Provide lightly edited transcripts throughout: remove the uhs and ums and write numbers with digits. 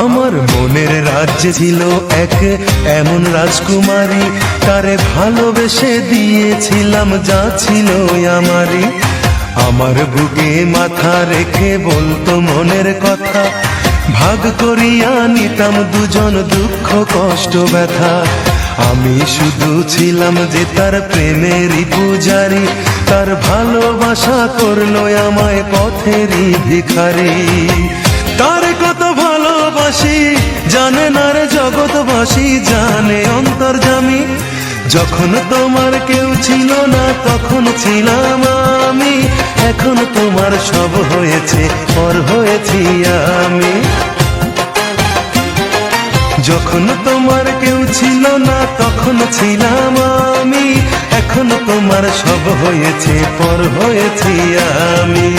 আমার মনের রাজ্যে ছিল এক এমন রাজকুমারী, তারে ভালোবেসে দিয়েছিলাম যা ছিল আমারই। আমার বুকে মাথা রেখে বলতো মনের কথা, ভাগ করিয়া নিতাম দুজন দুঃখ কষ্ট ব্যথা। আমি শুধু ছিলাম যে তার প্রেমেরই পূজারি, তার ভালোবাসা করলো আমায় পথেরই ভিখারি। তার কত ভালোবাসি জানে না রে জগৎবাসী, জানে অন্তর্যামী। যখন তোমার কেউ ছিল না তখন ছিলাম আমি, এখন তোমার সব হয়েছে পর হয়েছি আমি। যখন তোমার কেউ ছিল না তখন ছিলাম আমি, এখন তোমার সব হয়েছে পর হয়েছি আমি।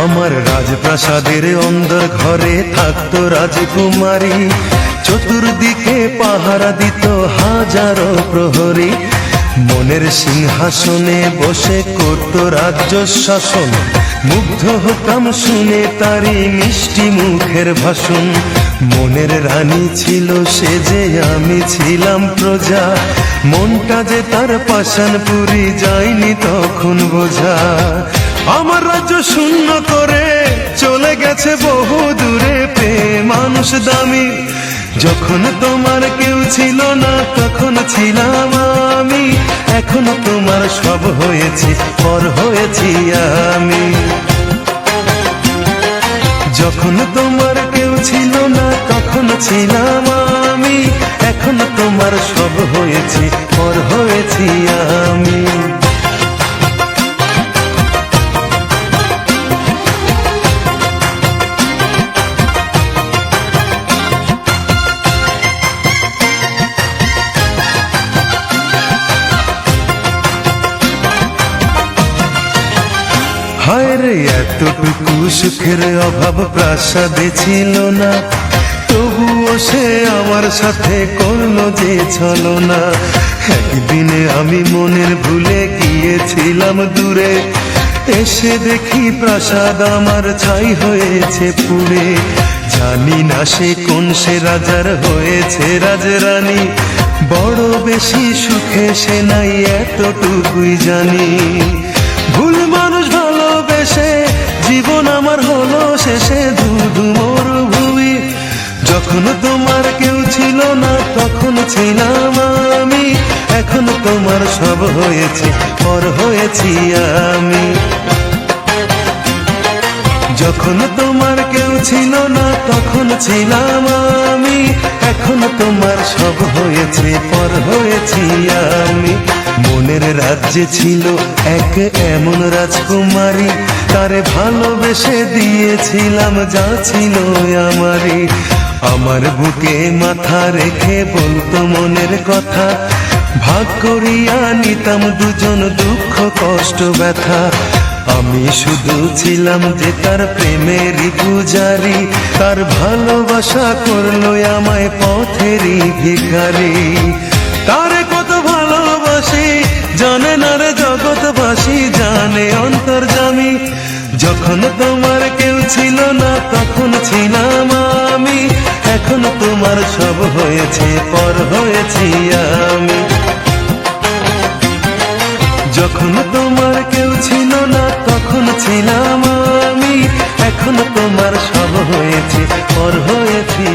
আমার রাজপ্রাসাদের অন্দর ঘরে থাকতো রাজকুমারী, চতুর্দিকে পাহারা দিত হাজারো প্রহরী। মনের সিংহাসনে বসে করত রাজ্য শাসন, মুগ্ধ হতাম শুনে তারই মিষ্টি মুখের ভাষণ। মনের রানী ছিল সে যে আমি ছিলাম প্রজা, মনটা যে তার পাষাণপুরী যায়নি তখন বোঝা। আমার রাজ্য শূন্য করে চলে গেছে বহু দূরে, প্রেম মানুষ দামি। যখন তোমার কেউ ছিল না তখন ছিলাম আমি, এখন তোমার সব হয়েছে পর হয়েছি আমি। যখন তোমার কেউ ছিল না তখন ছিলাম আমি, এখন তোমার সব হয়েছে পর হয়েছি আমি। হায় রে এতটুকু সুখের অভাব প্রাসাদে ছিল না, তবুও সে আমার সাথে করলো যে ছলনা। একদিনে আমি মনের ভুলে গিয়েছিলাম দূরে, এসে দেখি প্রাসাদ আমার ছাই হয়েছে পুড়ে। জানি না সে কোন সে রাজার হয়েছে রাজরানী, বড় বেশি সুখে সে নাই এতটুকুই জানি। ভুল মানুষ ভালোবেসে জীবন আমার হলো শেষে ধুধু মরুভূমি। যখন তোমার কেউ ছিল না তখন ছিলাম আমি, এখন তোমার সব হয়েছে পর হয়েছি আমি। যখন তোমার কেউ ছিল না তখন ছিলাম আমি, এখন তোমার সব হয়েছে পর হয়েছি আমি। মনের রাজ্যে ছিল এক এমন রাজকুমারী, তারে ভালোবেসে দিয়েছিলাম যা ছিল আমারই। আমার বুকে মাথা রেখে বলতো মনের কথা, ভাগ করিয়া নিতাম দুজন দুঃখ কষ্ট ব্যথা। আমি শুধু ছিলাম যে তার প্রেমেরই পূজারি, তার ভালোবাসা করলো আমায় পথেরই ভিখারি। তারে কত ভালোবাসি জানে না রে জগৎবাসী, জানে অন্তর্যামী। যখন তোমার কেউ ছিল না তখন ছিলাম আমি, এখন তোমার সব হয়েছে পর হয়েছি আমি। যখন তোমার কেউ ছিল না তখন ছিলাম আমি, এখন তোমার সব হয়েছে পর হয়েছি